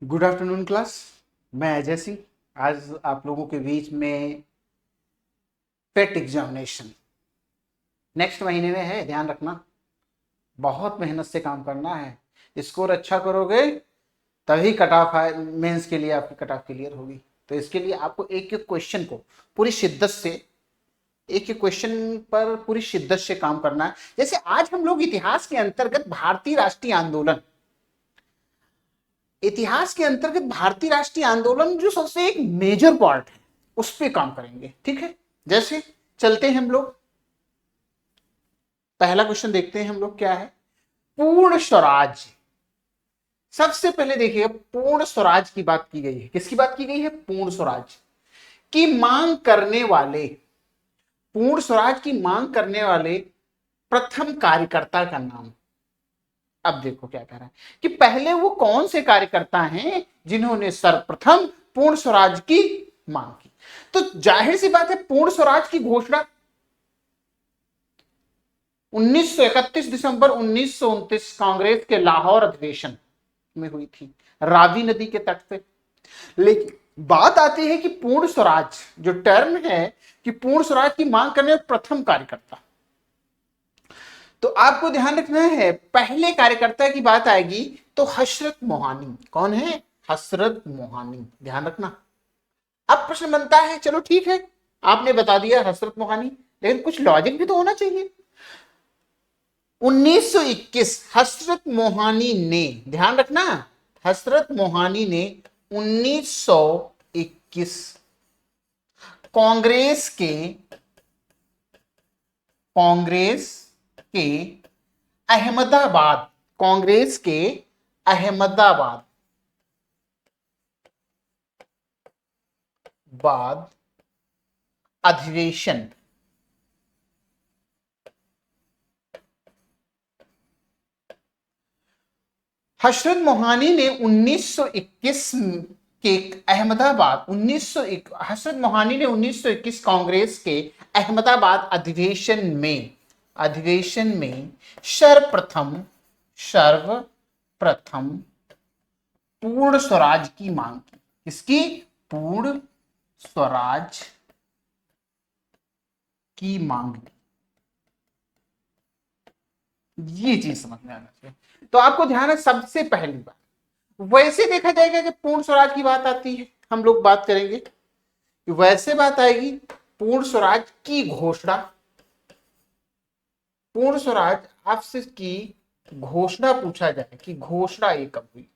Good afternoon class. मैं अजय सिंह आज आप लोगों के बीच में पेट एग्जामिनेशन नेक्स्ट महीने में है, ध्यान रखना। बहुत मेहनत से काम करना है। स्कोर अच्छा करोगे तभी कट ऑफ मेंस के लिए आपकी कट ऑफ क्लियर होगी। तो इसके लिए आपको एक एक क्वेश्चन को पूरी शिद्दत से एक एक क्वेश्चन पर पूरी शिद्दत से काम करना है। जैसे आज हम लोग इतिहास के अंतर्गत भारतीय राष्ट्रीय आंदोलन भारतीय राष्ट्रीय आंदोलन जो सबसे एक मेजर पार्ट है उस पे काम करेंगे। ठीक है, जैसे चलते हैं हम लोग। पहला क्वेश्चन देखते हैं हम लोग क्या है। पूर्ण स्वराज। सबसे पहले देखिए, पूर्ण स्वराज की बात की गई है। किसकी बात की गई है? पूर्ण स्वराज की मांग करने वाले पूर्ण स्वराज की मांग करने वाले प्रथम कार्यकर्ता का नाम। अब देखो क्या कह रहा है कि पहले वो कौन से कार्यकर्ता हैं जिन्होंने सर्वप्रथम पूर्ण स्वराज की मांग की। तो जाहिर सी बात है, पूर्ण स्वराज की घोषणा 1931 दिसंबर 1929 कांग्रेस के लाहौर अधिवेशन में हुई थी, रावी नदी के तट पे। लेकिन बात आती है कि पूर्ण स्वराज जो टर्म है कि पूर्ण स्वराज की मांग करने में प्रथम कार्यकर्ता, तो आपको ध्यान रखना है पहले कार्यकर्ता की बात आएगी तो हसरत मोहानी। कौन है? हसरत मोहानी, ध्यान रखना। अब प्रश्न बनता है, चलो ठीक है आपने बता दिया हसरत मोहानी, लेकिन कुछ लॉजिक भी तो होना चाहिए। 1921 हसरत मोहानी ने, ध्यान रखना, हसरत मोहानी ने 1921 कांग्रेस के कांग्रेस के अहमदाबाद कांग्रेस के अहमदाबाद बाद अधिवेशन हसरत मोहानी ने 1921 के अहमदाबाद 1901 हसरत मोहानी ने 1921 कांग्रेस के अहमदाबाद अधिवेशन में सर्वप्रथम पूर्ण स्वराज की मांग की। किसकी? पूर्ण स्वराज की मांग। ये चीज समझ में आना चाहिए। तो आपको ध्यान है, सबसे पहली बात वैसे देखा जाएगा जब पूर्ण स्वराज की बात आती है, हम लोग बात करेंगे कि वैसे बात आएगी पूर्ण स्वराज की घोषणा। पूर्ण स्वराज आपसे की घोषणा पूछा जाए कि घोषणा ये कब हुई,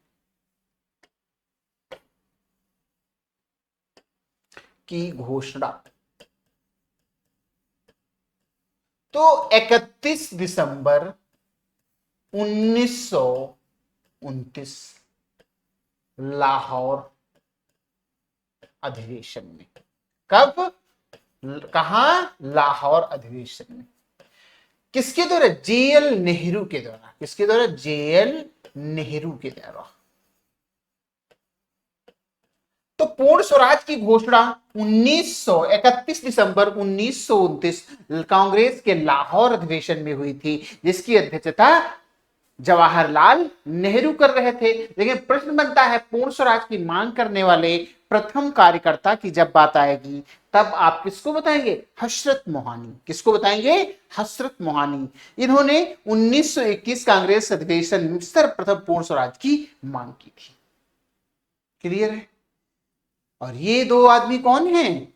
की घोषणा। तो 31 दिसंबर 1929 लाहौर अधिवेशन में। कब? कहा? लाहौर अधिवेशन में। किसके द्वारा? जेएल नेहरू के द्वारा। किसके द्वारा? जेएल नेहरू के द्वारा। तो पूर्ण स्वराज की घोषणा 31 दिसंबर 1929 कांग्रेस के लाहौर अधिवेशन में हुई थी, जिसकी अध्यक्षता जवाहरलाल नेहरू कर रहे थे। लेकिन प्रश्न बनता है, पूर्ण स्वराज की मांग करने वाले प्रथम कार्यकर्ता की जब बात आएगी तब आप किसको बताएंगे? हसरत मोहानी। किसको बताएंगे? हसरत मोहानी। इन्होंने 1921 कांग्रेस अधिवेशन में सर्वप्रथम पूर्ण स्वराज की मांग की थी। क्लियर है? और ये दो आदमी कौन हैं?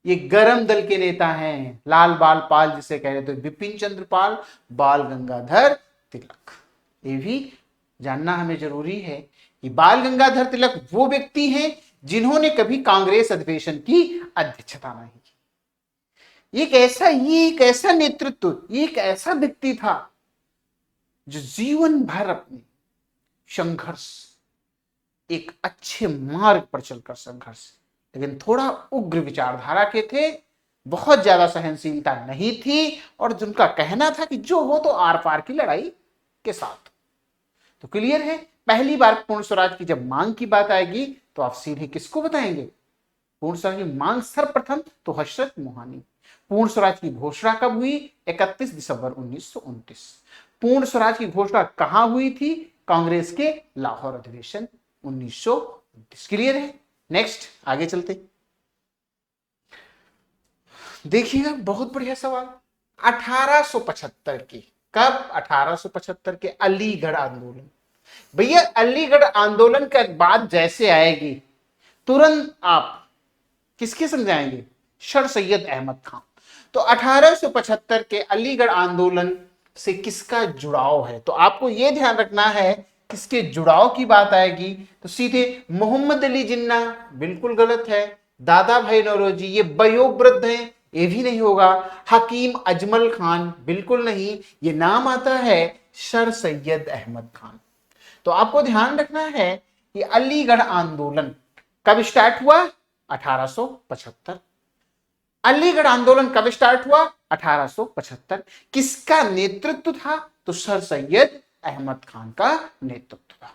ये गरम दल के नेता हैं, लाल बाल पाल जिसे कह रहे थे, बिपिन चंद्र पाल, बाल गंगाधर तिलक। ये भी जानना हमें जरूरी है कि बाल गंगाधर तिलक वो व्यक्ति हैं जिन्होंने कभी कांग्रेस अधिवेशन की अध्यक्षता नहीं की। ये एक ऐसा नेतृत्व, एक ऐसा व्यक्ति था जो जीवन भर अपने संघर्ष, एक अच्छे मार्ग पर चलकर संघर्ष, लेकिन थोड़ा उग्र विचारधारा के थे, बहुत ज्यादा सहनशीलता नहीं थी, और जिनका कहना था कि जो हो तो आर पार की लड़ाई के साथ। तो क्लियर है, पहली बार पूर्ण स्वराज की जब मांग की बात आएगी तो आप सीधे किसको बताएंगे? पूर्ण स्वराज की मांग सर्वप्रथम तो हसरत मोहानी। पूर्ण स्वराज की घोषणा कब हुई? 31 दिसंबर 1929। पूर्ण स्वराज की घोषणा कहां हुई थी? कांग्रेस के लाहौर अधिवेशन 1929। क्लियर है? नेक्स्ट आगे चलते। देखिएगा बहुत बढ़िया सवाल। 1875 की, कब? 1875 के अलीगढ़ आंदोलन। भैया अलीगढ़ आंदोलन के बाद जैसे आएगी तुरंत आप किसके समझाएंगे? सर सैयद अहमद खान। तो 1875 के अलीगढ़ आंदोलन से किसका जुड़ाव है? तो आपको यह ध्यान रखना है किसके जुड़ाव की बात आएगी तो सीधे मोहम्मद अली जिन्ना, बिल्कुल गलत है। दादा भाई नौरोजी, ये वयोवृद्ध हैं, ये भी नहीं होगा। हकीम अजमल खान, बिल्कुल नहीं। ये नाम आता है सर सैयद अहमद खान। तो आपको ध्यान रखना है कि अलीगढ़ आंदोलन कब स्टार्ट हुआ? 1875। अलीगढ़ आंदोलन कब स्टार्ट हुआ? 1875। किसका नेतृत्व था? तो सर सैयद अहमद खान का नेतृत्व था।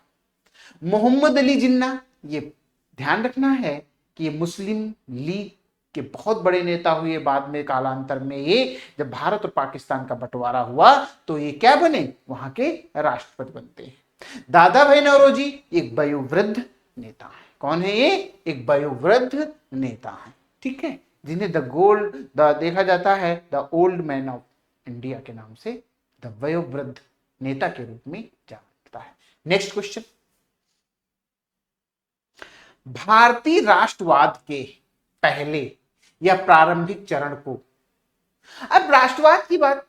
मोहम्मद अली जिन्ना, ये ध्यान रखना है कि ये मुस्लिम लीग के बहुत बड़े नेता हुए बाद में, कालांतर में ये जब भारत और पाकिस्तान का बंटवारा हुआ तो ये क्या बने? वहां के राष्ट्रपति बनते हैं। दादा भाई नौरोजी एक वयोवृद्ध नेता है। कौन है ये? एक वयोवृद्ध नेता है, ठीक है, जिन्हें देखा जाता है the old man of India के नाम से, द वयोवृद्ध नेता के रूप में जाना जाता है। Next question. भारतीय राष्ट्रवाद के पहले या प्रारंभिक चरण को, अब राष्ट्रवाद की बात,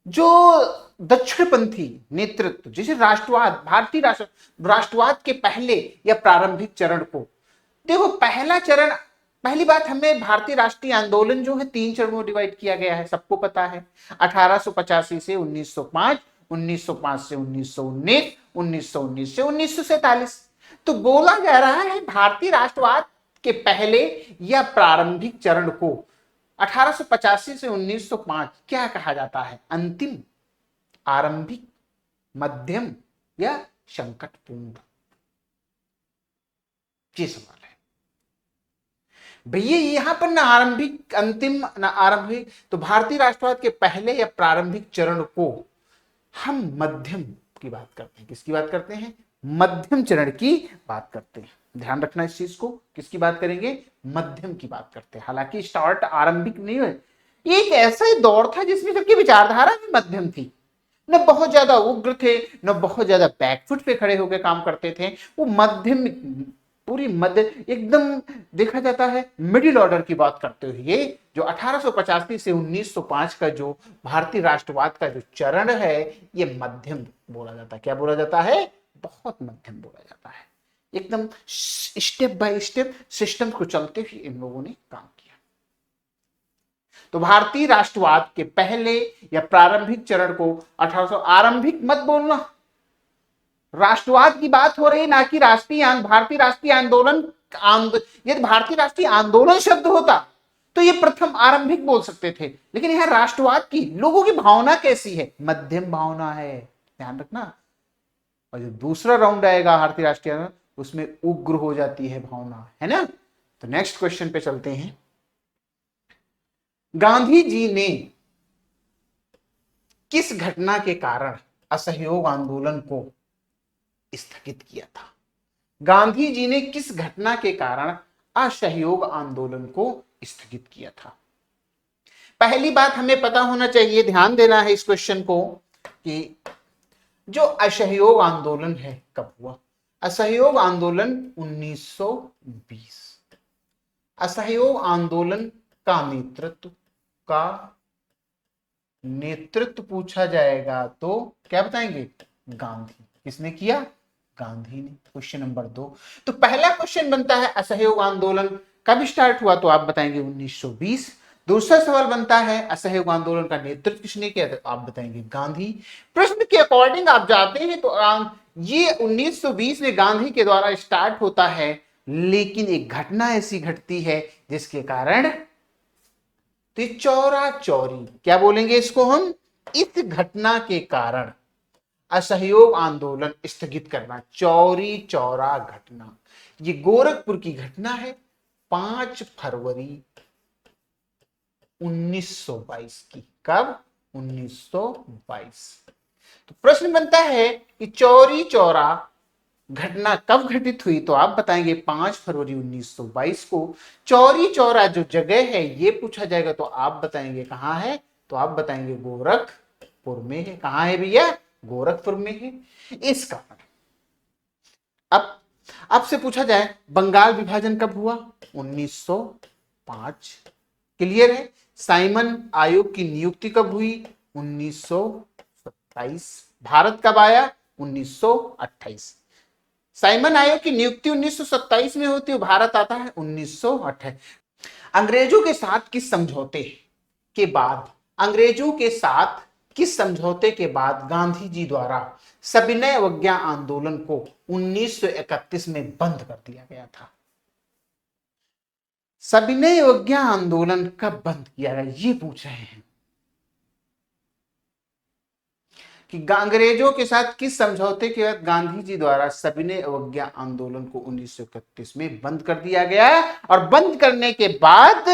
जो दक्षिणपंथी नेतृत्व, जैसे राष्ट्रवाद, भारतीय राष्ट्रवाद के पहले या प्रारंभिक चरण को देखो। पहला चरण, पहली बात, हमें भारतीय राष्ट्रीय आंदोलन जो है 3 चरणों में डिवाइड किया गया है, सबको पता है। 1885 से 1905, 1905 से 1919, 1919 से 1947। तो बोला जा रहा है भारतीय राष्ट्रवाद के पहले या प्रारंभिक चरण को 1885 से 1905 क्या कहा जाता है? अंतिम, आरंभिक, मध्यम या संकटपूर्ण? ये सवाल है भैया। यहां पर ना आरंभिक, अंतिम, ना आरंभिक। तो भारतीय राष्ट्रवाद के पहले या प्रारंभिक चरण को हम मध्यम की बात करते हैं। किसकी बात करते हैं? मध्यम चरण की बात करते हैं। ध्यान रखना इस चीज को, किसकी बात करेंगे? मध्यम की बात करते हैं। हालांकि स्टार्ट आरंभिक नहीं है, ये एक ऐसा दौर था जिसमें सबकी विचारधारा भी मध्यम थी। न बहुत ज्यादा उग्र थे, न बहुत ज्यादा बैकफुट पे खड़े होकर काम करते थे। वो मध्यम, पूरी मध्य, एकदम देखा जाता है मिडिल ऑर्डर की बात करते हुए जो 1885 से 1905 का जो भारतीय राष्ट्रवाद का जो चरण है, ये मध्यम बोला जाता है। क्या बोला जाता है? बहुत मध्यम बोला जाता है। एकदम स्टेप बाय स्टेप सिस्टम को चलते हुए इन लोगों ने काम किया। तो भारतीय राष्ट्रवाद के पहले या प्रारंभिक चरण को 1800, आरंभिक मत बोलना, राष्ट्रवाद की बात हो रही, ना कि भारतीय राष्ट्रीय आंदोलन। यदि भारतीय राष्ट्रीय आंदोलन शब्द होता तो ये प्रथम आरंभिक बोल सकते थे, लेकिन यहां राष्ट्रवाद की लोगों की भावना कैसी है? मध्यम भावना है, ध्यान रखना। और जो दूसरा राउंड आएगा भारतीय राष्ट्रीय आंदोलन, उसमें उग्र हो जाती है भावना, है ना। तो नेक्स्ट क्वेश्चन पे चलते हैं। गांधी जी ने किस घटना के कारण असहयोग आंदोलन को स्थगित किया था? गांधी जी ने किस घटना के कारण असहयोग आंदोलन को स्थगित किया था? पहली बात हमें पता होना चाहिए, ध्यान देना है इस क्वेश्चन को, कि जो असहयोग आंदोलन है कब हुआ? असहयोग आंदोलन 1920। असहयोग आंदोलन का नेतृत्व पूछा जाएगा तो क्या बताएंगे? गांधी। किसने किया? गांधी ने। Question number 2। तो पहला क्वेश्चन बनता है असहयोग आंदोलन कब स्टार्ट हुआ? तो आप बताएंगे 1920। दूसरा सवाल बनता है असहयोग आंदोलन का नेतृत्व किसने किया? तो आप बताएंगे गांधी। प्रश्न के अकॉर्डिंग आप जाते हैं तो ये 1920 में गांधी के द्वारा स्टार्ट होता है, लेकिन एक घटना ऐसी घटती है जिसके कारण, तो चौरा चौरी, क्या बोलेंगे इसको हम? इस घटना के कारण असहयोग आंदोलन स्थगित करना, चौरी चौरा घटना। ये गोरखपुर की घटना है 5 फरवरी 1922 की। कब? 1922। तो प्रश्न बनता है कि चौरी चौरा घटना कब घटित हुई, तो आप बताएंगे 5 फरवरी 1922 को। चौरी चौरा जो जगह है ये पूछा जाएगा, तो आप बताएंगे कहां है, तो आप बताएंगे गोरखपुर में है। कहां है भैया, गोरखपुर में है। इस कारण अब आपसे पूछा जाए बंगाल विभाजन कब हुआ, 1905। क्लियर है। साइमन आयोग की नियुक्ति कब हुई, 1927। भारत कब आया, 1928। साइमन आयोग की नियुक्ति 1927 में होती है, भारत आता है 1928। अंग्रेजों के साथ किस समझौते के बाद, अंग्रेजों के साथ किस समझौते के बाद गांधी जी द्वारा सविनय अवज्ञा आंदोलन को 1931 में बंद कर दिया गया था। सविनय अवज्ञा आंदोलन कब बंद किया गया, ये पूछ रहे हैं कि अंग्रेजों के साथ किस समझौते के बाद गांधी जी द्वारा सविनय अवज्ञा आंदोलन को 1931 में बंद कर दिया गया, और बंद करने के बाद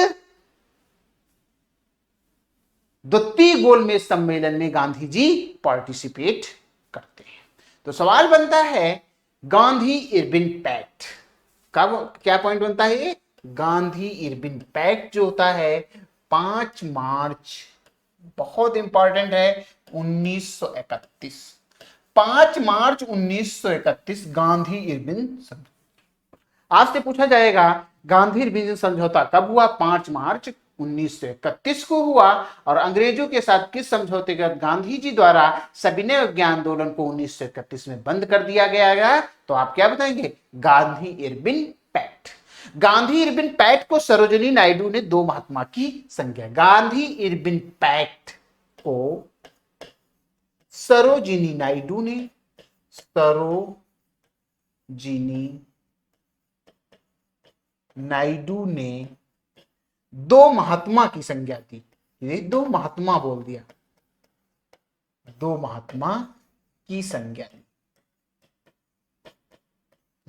द्वितीय गोलमेज सम्मेलन में गांधी जी पार्टिसिपेट करते हैं। तो सवाल बनता है गांधी इरविन पैक्ट कब, क्या पॉइंट बनता है ये, गांधी इरविन पैक्ट जो होता है 5 मार्च, बहुत इंपॉर्टेंट है, 1931। 5 मार्च 1931 गांधी इरविन समझौता। आज से पूछा जाएगा गांधी इरविन समझौता कब हुआ, 5 मार्च 1931 को हुआ, और अंग्रेजों के साथ किस समझौते के बाद गांधी जी द्वारा सविनय अवज्ञा आंदोलन को 1931 में बंद कर दिया गया। तो आप क्या बताएंगे, Gandhi Irwin pact. Gandhi Irwin pact को सरोजिनी नायडू ने 2 महात्मा की संज्ञा, गांधी इरविन पैक्ट को सरोजिनी नायडू ने, सरोजिनी नायडू ने 2 महात्मा की संज्ञा दी। ये 2 महात्मा बोल दिया, 2 महात्मा की संज्ञा दी।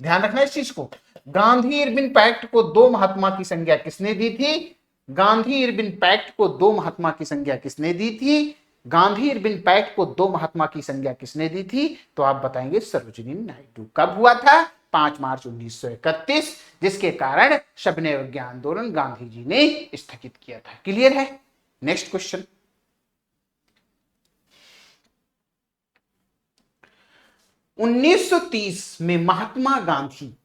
ध्यान रखना इस चीज को। गांधी इरविन पैक्ट को 2 महात्मा की संज्ञा किसने दी थी, गांधी इरविन पैक्ट को 2 महात्मा की संज्ञा किसने दी थी, गांधी इरविन पैक्ट को 2 महात्मा की संज्ञा किसने दी थी, तो आप बताएंगे सरोजिनी नायडू। कब हुआ था, 5 मार्च 1931, जिसके कारण सविनय अवज्ञा आंदोलन गांधी जी ने स्थगित किया था। क्लियर है। नेक्स्ट क्वेश्चन, 1930 में महात्मा गांधी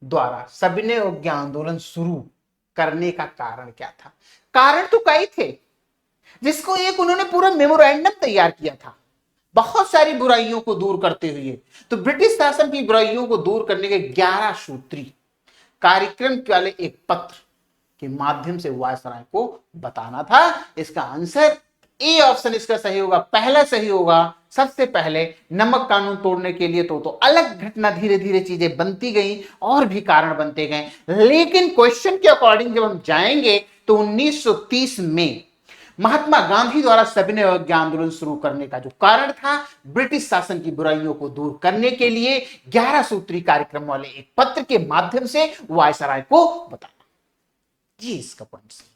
द्वारा सविनय अवज्ञा आंदोलन शुरू करने का कारण क्या था। कारण तो कई थे, जिसको एक उन्होंने पूरा मेमोरेंडम तैयार किया था बहुत सारी बुराइयों को दूर करते हुए। तो ब्रिटिश शासन की बुराइयों को दूर करने के 11 सूत्री कार्यक्रम वाले एक पत्र के माध्यम से वायसराय को बताना था। इसका आंसर ए ऑप्शन इसका सही होगा, पहला सही होगा। सबसे पहले नमक कानून तोड़ने के लिए तो अलग घटना, धीरे धीरे चीजें बनती गई और भी कारण बनते गए, लेकिन क्वेश्चन के अकॉर्डिंग जब हम जाएंगे तो 1930 में महात्मा गांधी द्वारा सविनय अवज्ञा आंदोलन शुरू करने का जो कारण था, ब्रिटिश शासन की बुराइयों को दूर करने के लिए 11 सूत्री कार्यक्रम वाले एक पत्र के माध्यम से वायसराय को बताना, ये इसका पॉइंट है।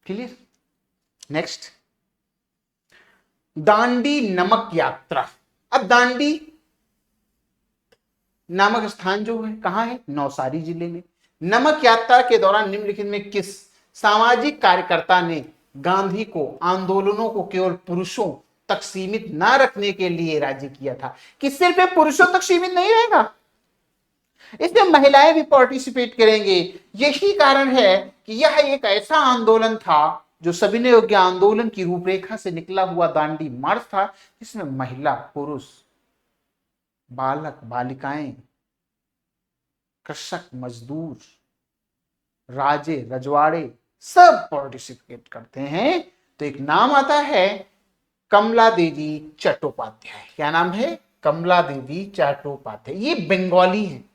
क्लियर। नेक्स्ट, दांडी नमक यात्रा। अब दांडी नामक स्थान जो है कहां है, नौसारी जिले में। नमक यात्रा के दौरान निम्नलिखित में किस सामाजिक कार्यकर्ता ने गांधी को आंदोलनों को केवल पुरुषों तक सीमित ना रखने के लिए राजी किया था, कि सिर्फ पुरुषों तक सीमित नहीं रहेगा, इसमें महिलाएं भी पार्टिसिपेट करेंगे। यही कारण है कि यह एक ऐसा आंदोलन था जो सविनय अवज्ञा आंदोलन की रूपरेखा से निकला हुआ दांडी मार्च था, जिसमें महिला, पुरुष, बालक, बालिकाएं, कृषक, मजदूर, राजे, रजवाड़े सब पार्टिसिपेट करते हैं। तो एक नाम आता है कमला देवी चट्टोपाध्याय। क्या नाम है, कमला देवी चट्टोपाध्याय। ये बंगाली हैं।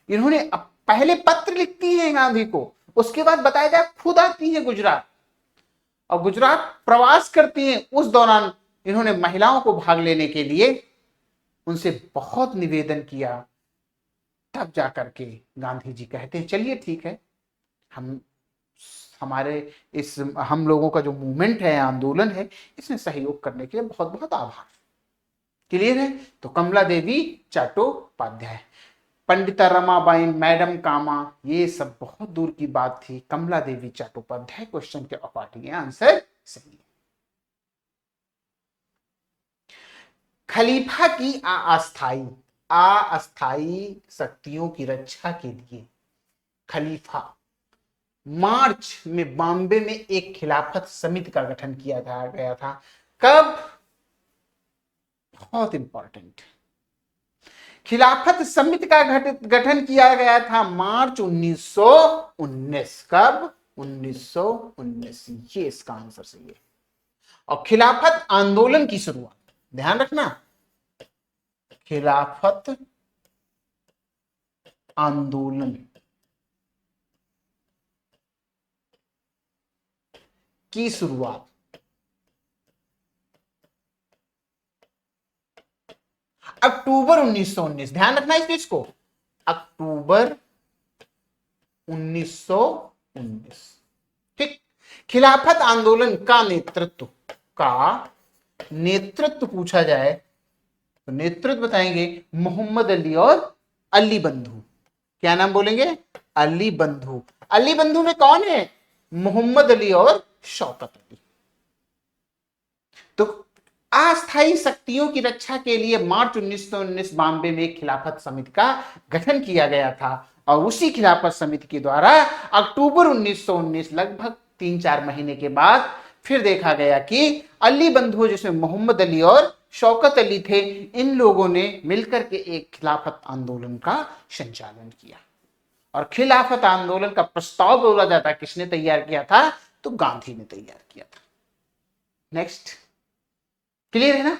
इन्होंने पहले पत्र लिखती हैं गांधी को, उसके बाद बताया जाए खुद आती हैं गुजरात और गुजरात प्रवास करती हैं। उस दौरान इन्होंने महिलाओं को भाग लेने के लिए उनसे बहुत निवेदन किया, तब जाकर के गांधी जी कहते हैं चलिए ठीक है, हम हमारे इस हम लोगों का जो मूवमेंट है, आंदोलन है, इसमें सहयोग करने के लिए बहुत बहुत आभार। क्लियर है? तो कमला देवी चट्टोपाध्याय, पंडिता रमाबाई, मैडम कामा, ये सब बहुत दूर की बात थी। कमला देवी चट्टोपाध्याय क्वेश्चन के अकॉर्डिंग आंसर सही है। खलीफा की अस्थाई शक्तियों की रक्षा के लिए खलीफा मार्च में बॉम्बे में एक खिलाफत समिति का गठन किया गया था। कब? बहुत इंपॉर्टेंट, खिलाफत समिति का गठन किया गया था मार्च 1919। कब? 1919, ये इसका आंसर सही है। और खिलाफत आंदोलन की शुरुआत, ध्यान रखना, खिलाफत आंदोलन की शुरुआत अक्टूबर 1919, ध्यान रखना इस चीज को, अक्टूबर 1919। ठीक, खिलाफत आंदोलन का नेतृत्व पूछा जाए तो नेतृत्व बताएंगे मोहम्मद अली और अली बंधु। क्या नाम बोलेंगे? अली बंधु। अली बंधु में कौन है? मोहम्मद अली और शौकत अली। तो अस्थायी शक्तियों की रक्षा के लिए मार्च 1919 बॉम्बे में एक खिलाफत समिति का गठन किया गया था और उसी खिलाफत समिति के द्वारा अक्टूबर 1919, लगभग 3-4 महीने के बाद, फिर देखा गया कि अली बंधु, जिसमें मोहम्मद अली और शौकत अली थे, इन लोगों ने मिलकर के एक खिलाफत आंदोलन का संचालन किया। और खिलाफत आंदोलन का प्रस्ताव बोला जाता है किसने तैयार किया था? तो गांधी ने तैयार किया था। नेक्स्ट, क्लियर है ना?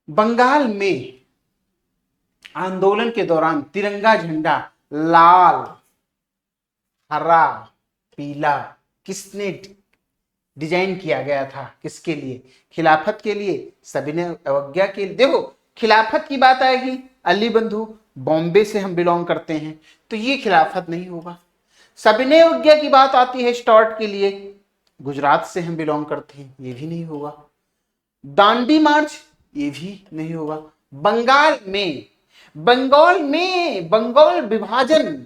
बंगाल में आंदोलन के दौरान तिरंगा झंडा लाल, हरा, पीला किसने डिजाइन किया गया था? किसके लिए? खिलाफत के लिए, सविनय अवज्ञा के लिए। देखो, खिलाफत की बात आएगी, अली बंधु, बॉम्बे से हम बिलोंग करते हैं, तो ये खिलाफत नहीं होगा। सविनय अवज्ञा की बात आती है स्टार्ट के लिए, गुजरात से हम बिलोंग करते हैं, ये भी नहीं होगा। दांडी मार्च, ये भी नहीं होगा। बंगाल विभाजन,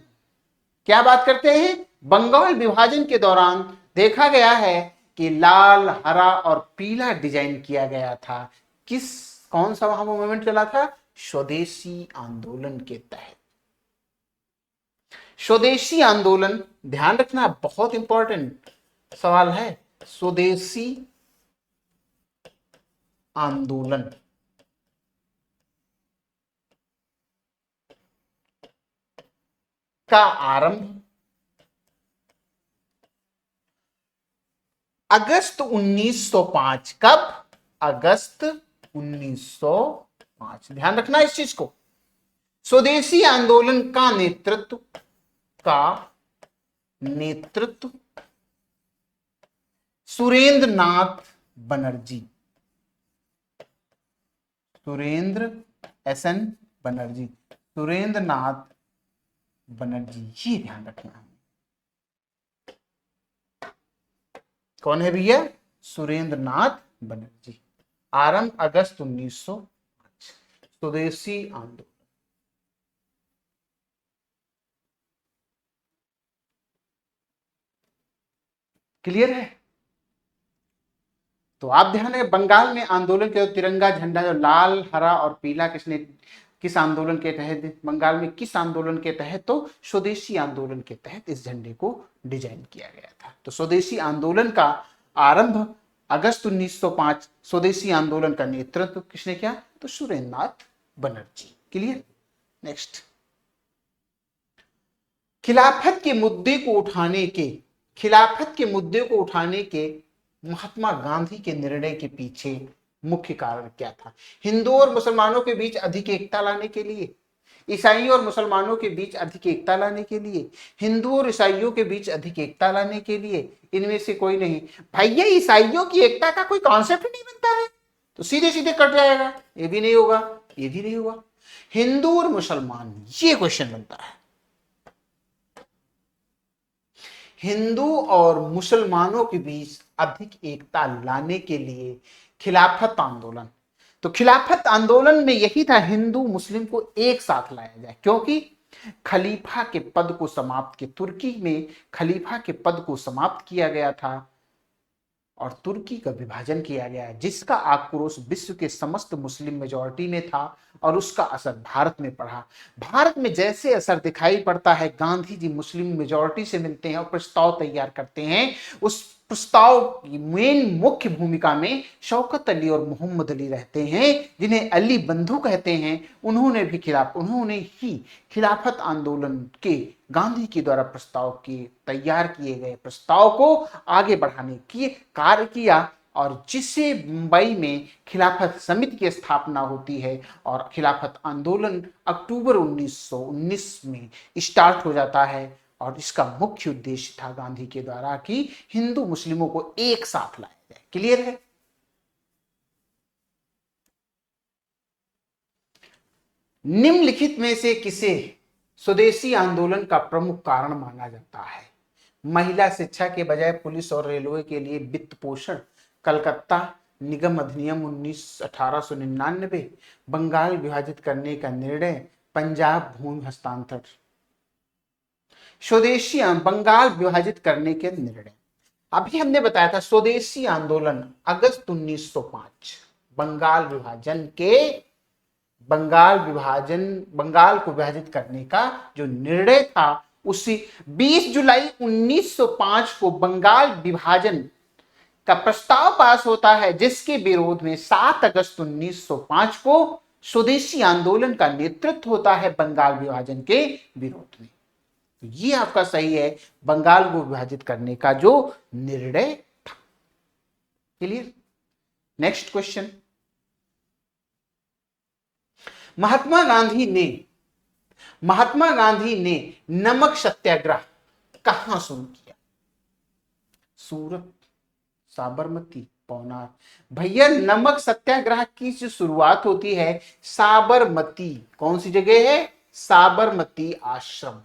क्या बात करते हैं? बंगाल विभाजन के दौरान देखा गया है कि लाल, हरा और पीला डिजाइन किया गया था। कौन सा वहां मूवमेंट चला था? स्वदेशी आंदोलन के तहत। स्वदेशी आंदोलन, ध्यान रखना, बहुत इंपॉर्टेंट सवाल है। स्वदेशी आंदोलन का आरंभ अगस्त 1905। कब? अगस्त 1905, ध्यान रखना इस चीज को। स्वदेशी आंदोलन का नेतृत्व सुरेंद्र नाथ बनर्जी, सुरेंद्र SN बनर्जी, सुरेंद्र नाथ बनर्जी, ये ध्यान रखना है। कौन है भैया? सुरेंद्र नाथ बनर्जी। आरंभ अगस्त 1905, स्वदेशी आंदोलन। क्लियर है? तो आप ध्यान है, बंगाल में आंदोलन के तिरंगा झंडा जो लाल, हरा और पीला किस आंदोलन के तहत, बंगाल में किस आंदोलन के तहत? तो स्वदेशी आंदोलन के तहत इस झंडे को डिजाइन किया गया था। तो स्वदेशी आंदोलन का आरंभ अगस्त 1905, स्वदेशी आंदोलन का नेतृत्व किसने किया? तो सुरेंद्र नाथ बनर्जी। क्लियर? नेक्स्ट, खिलाफत के मुद्दे को उठाने के महात्मा गांधी के निर्णय के पीछे मुख्य कारण क्या था? हिंदुओं और मुसलमानों के बीच अधिक एकता लाने के लिए, ईसाइयों और मुसलमानों के बीच अधिक एकता लाने के लिए, हिंदुओं और ईसाइयों के बीच अधिक एकता लाने के लिए, इनमें से कोई नहीं। भैया, ईसाइयों की एकता का कोई कॉन्सेप्ट नहीं बनता है, तो सीधे सीधे कट जाएगा, ये भी नहीं होगा, ये भी नहीं होगा। हिंदू और मुसलमान, ये क्वेश्चन बनता है। हिंदू और मुसलमानों के बीच अधिक एकता लाने के लिए खिलाफत आंदोलन। तो खिलाफत आंदोलन में यही था, हिंदू मुस्लिम को एक साथ लाया जाए, क्योंकि खलीफा के पद को समाप्त किया, तुर्की में खलीफा के पद को समाप्त किया गया था और तुर्की का विभाजन किया गया, जिसका आक्रोश विश्व के समस्त मुस्लिम मेजॉरिटी में था और उसका असर भारत में पड़ा। भारत में जैसे असर दिखाई पड़ता है, गांधी जी मुस्लिम मेजॉरिटी से मिलते हैं और प्रस्ताव तैयार करते हैं। उस प्रस्ताव की मेन मुख्य भूमिका में शौकत अली और मोहम्मद अली रहते हैं, जिन्हें अली बंधु कहते हैं। उन्होंने ही खिलाफत आंदोलन के गांधी के द्वारा तैयार किए गए प्रस्ताव को आगे बढ़ाने की कार्य किया, और जिससे मुंबई में खिलाफत समिति की स्थापना होती है और खिलाफत आंदोलन अक्टूबर 1919 में स्टार्ट हो जाता है। और इसका मुख्य उद्देश्य था गांधी के द्वारा कि हिंदू मुस्लिमों को एक साथ लाया जाए। क्लियर है? निम्नलिखित में से किसे स्वदेशी आंदोलन का प्रमुख कारण माना जाता है? महिला शिक्षा के बजाय पुलिस और रेलवे के लिए वित्त पोषण, कलकत्ता निगम अधिनियम 1899, बंगाल विभाजित करने का निर्णय, पंजाब भूमि हस्तांतरण। स्वदेशी बंगाल विभाजित करने के निर्णय, अभी हमने बताया था स्वदेशी आंदोलन अगस्त 1905, बंगाल को विभाजित करने का जो निर्णय था, उसी 20 जुलाई 1905 को बंगाल विभाजन का प्रस्ताव पास होता है, जिसके विरोध में 7 अगस्त 1905 को स्वदेशी आंदोलन का नेतृत्व होता है बंगाल विभाजन के विरोध में। तो ये आपका सही है, बंगाल को विभाजित करने का जो निर्णय था। Clear? Next question, Mahatma Gandhi ने नमक सत्याग्रह कहां शुरू किया? सूरत, साबरमती, पौनार। भैया नमक सत्याग्रह की जो शुरुआत होती है साबरमती, कौन सी जगह है? साबरमती आश्रम,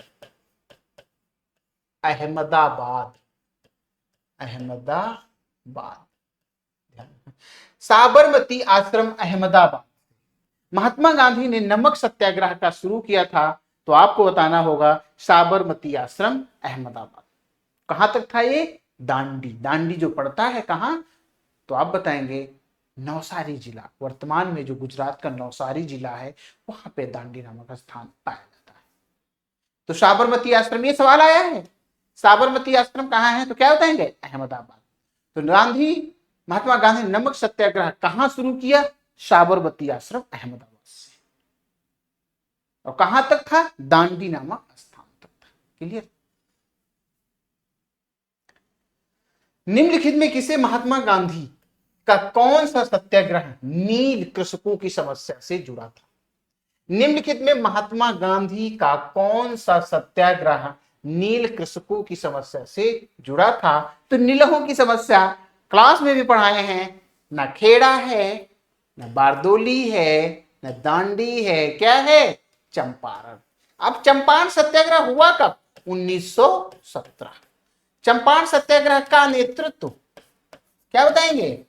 अहमदाबाद। साबरमती आश्रम अहमदाबाद। महात्मा गांधी ने नमक सत्याग्रह का शुरू किया था, तो आपको बताना होगा साबरमती आश्रम अहमदाबाद। कहां तक था ये? दांडी जो पड़ता है कहां, तो आप बताएंगे नवसारी जिला, वर्तमान में जो गुजरात का नवसारी जिला है, वहां पे दांडी नामक स्थान पाया जाता है। तो साबरमती आश्रम, ये सवाल आया है, साबरमती आश्रम कहां है, तो क्या बताएंगे? अहमदाबाद। तो महात्मा गांधी ने नमक सत्याग्रह कहां शुरू किया? साबरमती आश्रम अहमदाबाद से। और कहां तक था? दांडी नामक स्थान तक था। क्लियर? निम्नलिखित में किसे महात्मा गांधी का कौन सा सत्याग्रह नील कृषकों की समस्या से जुड़ा था? निम्नलिखित में महात्मा गांधी का कौन सा सत्याग्रह नील कृषकों की समस्या से जुड़ा था? तो नीलहों की समस्या क्लास में भी पढ़ाए हैं, ना खेड़ा है, न बारदोली है, न दांडी है, क्या है? चंपारण। अब चंपारण सत्याग्रह हुआ कब? 1917। चंपारण सत्याग्रह का नेतृत्व क्या बताएंगे?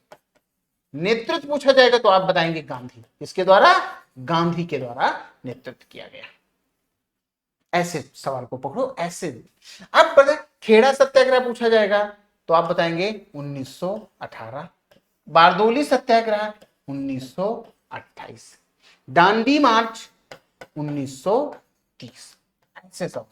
नेतृत्व पूछा जाएगा तो आप बताएंगे गांधी। किसके द्वारा? गांधी के द्वारा नेतृत्व किया गया। ऐसे सवाल को पकड़ो, ऐसे। अब पता खेड़ा सत्याग्रह पूछा जाएगा तो आप बताएंगे 1918। बारदोली सत्याग्रह 1928, दांडी मार्च 1930। ऐसे सब।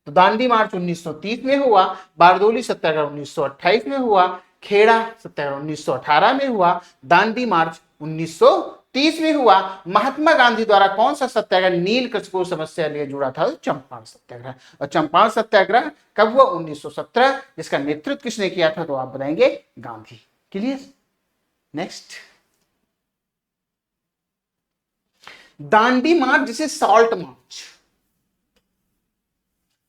तो दांडी मार्च 1930 में हुआ, बारदोली सत्याग्रह 1928 में हुआ, खेड़ा सत्याग्रह 1918 में हुआ, दांडी मार्च 1930 में हुआ। महात्मा गांधी द्वारा कौन सा सत्याग्रह नील कृषकों समस्या लिए जुड़ा था? चंपारण सत्याग्रह। और चंपारण सत्याग्रह कब हुआ? 1917। जिसका नेतृत्व किसने किया था? तो आप बताएंगे गांधी। क्लियर? नेक्स्ट, दांडी मार्च जिसे सॉल्ट मार्च,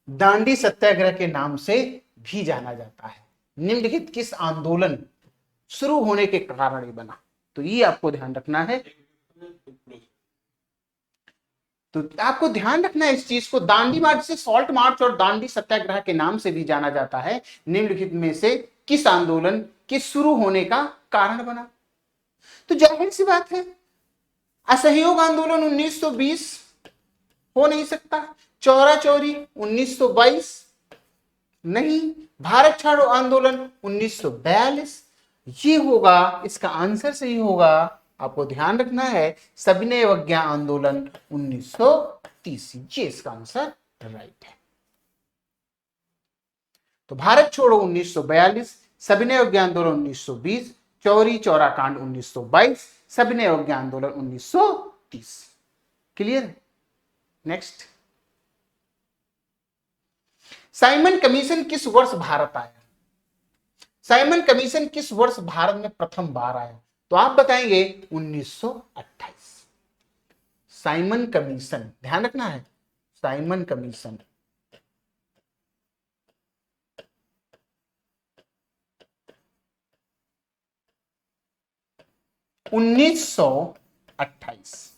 दांडी सत्याग्रह के नाम से भी जाना जाता है, निम्नलिखित किस आंदोलन शुरू होने के कारण ये बना? तो ये आपको ध्यान रखना है। तो आपको ध्यान रखना है इस चीज को। दांडी मार्च से सॉल्ट मार्च और दांडी सत्याग्रह के नाम से भी जाना जाता है। निम्नलिखित में से किस आंदोलन के शुरू होने का कारण बना? तो जाहिर सी बात है असहयोग आंदोलन 1920 हो नहीं सकता। चौरा चौरी 1922 नहीं। भारत छोड़ो आंदोलन 1942 ये होगा। इसका आंसर सही होगा, आपको ध्यान रखना है, सविनय अवज्ञा आंदोलन 1930। ये इसका आंसर राइट है। तो भारत छोड़ो 1942, सविनय अवज्ञा आंदोलन 1920, चौरी चौरा कांड 1922, सविनय अवज्ञा आंदोलन 1930। क्लियर? नेक्स्ट, साइमन कमीशन किस वर्ष भारत आया? साइमन कमीशन किस वर्ष भारत में प्रथम बार आया? तो आप बताएंगे 1928। साइमन कमीशन, ध्यान रखना है, साइमन कमीशन 1928।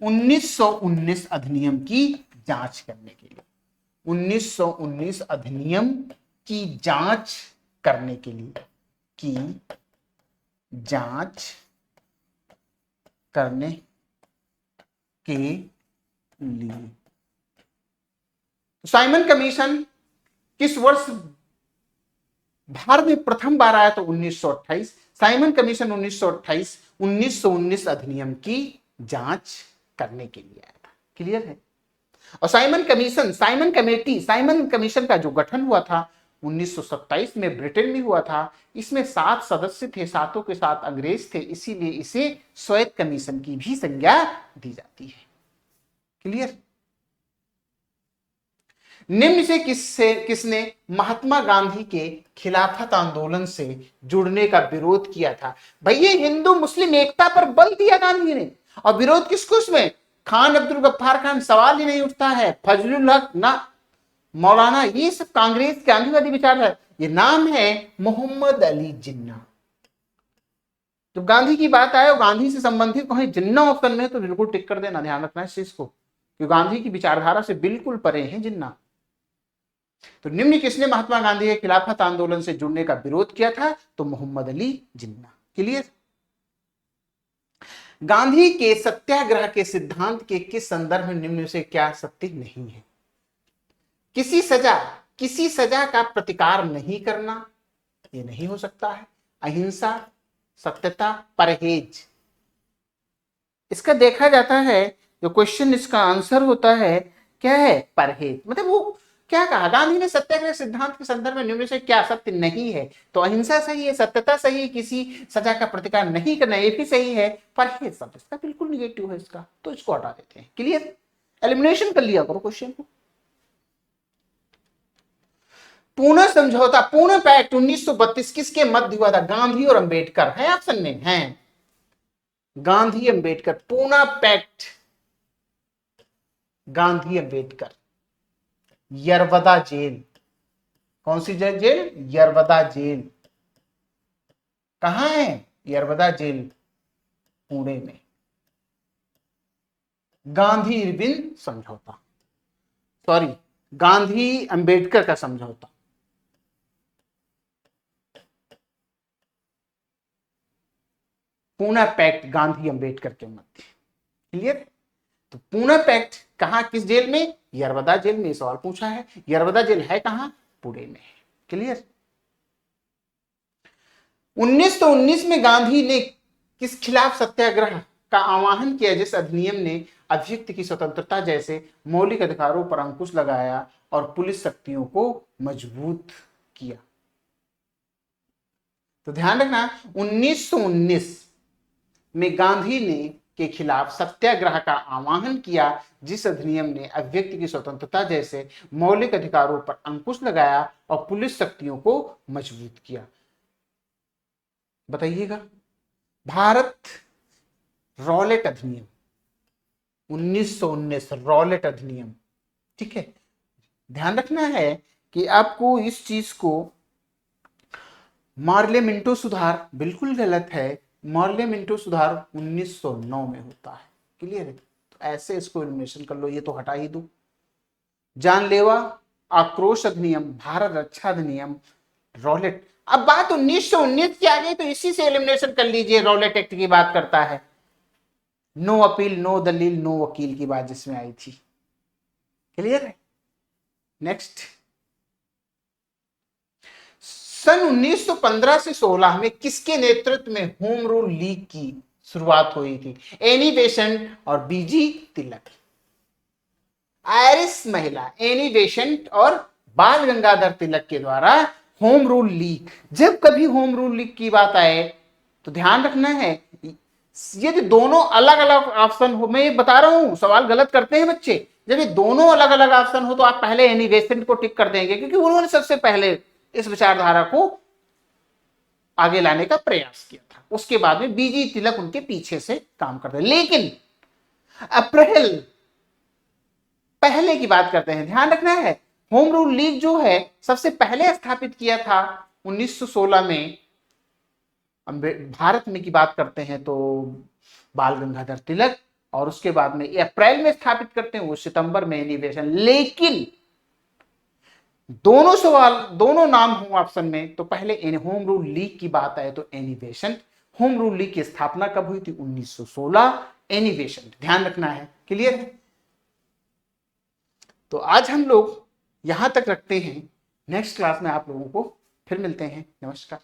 1919 अधिनियम की जांच करने के लिए, 1919 अधिनियम की जांच करने के लिए, की जांच करने के लिए। साइमन कमीशन किस वर्ष भारत में प्रथम बार आया? तो 1928। साइमन कमीशन 1928 1919 अधिनियम की जांच करने के लिए आया। क्लियर है? और Simon commission, Simon committee, Simon commission का जो गठन हुआ था 1927 में ब्रिटेन में हुआ था। इसमें 7 सदस्य थे, 7 के 7 अंग्रेज थे, इसीलिए इसे श्वेत कमीशन की भी संज्ञा दी जाती है। क्लियर? निम्न से किसने महात्मा गांधी के खिलाफत आंदोलन से जुड़ने का विरोध किया था? भैया हिंदू मुस्लिम एकता पर बल दिया गांधी ने, और विरोध किसको? उसमें खान अब्दुल गफ्फार खान, सवाल ही नहीं उठता है, फजलुल हक ना, मौलाना, ये सब कांग्रेस के गांधीवादी विचार है। ये नाम है मोहम्मद अली जिन्ना। जब गांधी की बात आए और गांधी से संबंधित कहीं जिन्ना ऑप्शन में तो बिल्कुल टिक कर देना, ध्यान रखना इस चीज को, क्योंकि गांधी की विचारधारा से बिल्कुल परे हैं जिन्ना। तो निम्न किसने महात्मा गांधी के खिलाफत आंदोलन से जुड़ने का विरोध किया था? तो मोहम्मद अली जिन्ना। क्लियर? गांधी के सत्याग्रह के सिद्धांत के किस संदर्भ में निम्न से क्या सत्य नहीं है? किसी सजा का प्रतिकार नहीं करना, ये नहीं हो सकता है। अहिंसा, सत्यता, परहेज। इसका देखा जाता है, जो क्वेश्चन इसका आंसर होता है क्या है? परहेज। मतलब वो क्या कहा गांधी ने? सत्याग्रह सिद्धांत के संदर्भ में निम्न से क्या सत्य नहीं है? तो अहिंसा सही है, सत्यता सही है, किसी सजा का प्रतिकार नहीं करना ये भी सही है, परहेज शब्द इसका बिल्कुल निगेटिव है इसका, तो इसको हटा देते हैं। क्लियर? एलिमिनेशन कर लिया करो क्वेश्चन को। पूना समझौता, पूना पैक्ट 1932 किसके मध्य हुआ था? गांधी और अंबेडकर है ऑप्शन में, है गांधी अंबेडकर। पूना पैक्ट गांधी अंबेडकर। यरवदा जेल, कौन सी जेल? यरवदा जेल। कहां है यरवदा जेल? पुणे में। गांधी इरविन समझौता, सॉरी गांधी अंबेडकर का समझौता। पूना पैक्ट गांधी अंबेडकर के मध्य। क्लियर? तो पूना पैक्ट कहां, किस जेल में? यरवदा जेल में। सवाल पूछा है, यरवदा जेल है कहां? पुणे में। क्लियर? 1919 में गांधी ने किस खिलाफ सत्याग्रह का आह्वान किया, जिस अधिनियम ने अभिव्यक्ति की स्वतंत्रता जैसे मौलिक अधिकारों पर अंकुश लगाया और पुलिस शक्तियों को मजबूत किया? तो ध्यान रखना, 1919 में गांधी ने के खिलाफ सत्याग्रह का आह्वान किया, जिस अधिनियम ने अभिव्यक्ति की स्वतंत्रता जैसे मौलिक अधिकारों पर अंकुश लगाया और पुलिस शक्तियों को मजबूत किया। बताइएगा। भारत रॉलेट अधिनियम 1919, रॉलेट अधिनियम। ठीक है, ध्यान रखना है कि आपको इस चीज को, मार्ले मिंटो सुधार बिल्कुल गलत है। मार्ले मिंटो सुधार 1909 में होता है। क्लियर है? तो ऐसे इसको एलिमिनेशन कर लो, ये तो हटा ही दो। जानलेवा आक्रोश अधिनियम, भारत रक्षा अधिनियम, रॉलेट। अब बात 1919 की आ गई तो इसी से एलिमिनेशन कर लीजिए। रॉलेट एक्ट की बात करता है, नो अपील नो दलील नो वकील की बात जिसमें आई थी। क्लियर है? नेक्स्ट, सन 1915 से 16 में किसके नेतृत्व में होम रूल लीग की शुरुआत हुई थी? एनी बेसेंट और बीजी तिलक। आयरिश महिला एनी बेसेंट और बाल गंगाधर तिलक के द्वारा होम रूल लीग। जब कभी होम रूल लीग की बात आए तो ध्यान रखना है, यदि दोनों अलग अलग ऑप्शन हो, मैं ये बता रहा हूं सवाल गलत करते हैं बच्चे, जब ये दोनों अलग अलग ऑप्शन हो तो आप पहले एनी बेसेंट को टिक कर देंगे, क्योंकि उन्होंने सबसे पहले इस विचारधारा को आगे लाने का प्रयास किया था। उसके बाद में बीजी तिलक उनके पीछे से काम करते हैं। लेकिन अप्रैल पहले की बात करते हैं, ध्यान रखना है, होम रूल लीग जो है सबसे पहले स्थापित किया था 1916 में। भारत में की बात करते हैं तो बाल गंगाधर तिलक, और उसके बाद में अप्रैल में स्थापित करते हैं वो सितंबर में एनी बेसेंट। लेकिन दोनों सवाल, दोनों नाम हो ऑप्शन में तो पहले होम रूल लीग की बात आए तो Annie Besant. Home rule league की स्थापना कब हुई थी? 1916, एनी बेसेंट, ध्यान रखना है। क्लियर है? तो आज हम लोग यहां तक रखते हैं, नेक्स्ट क्लास में आप लोगों को फिर मिलते हैं। नमस्कार।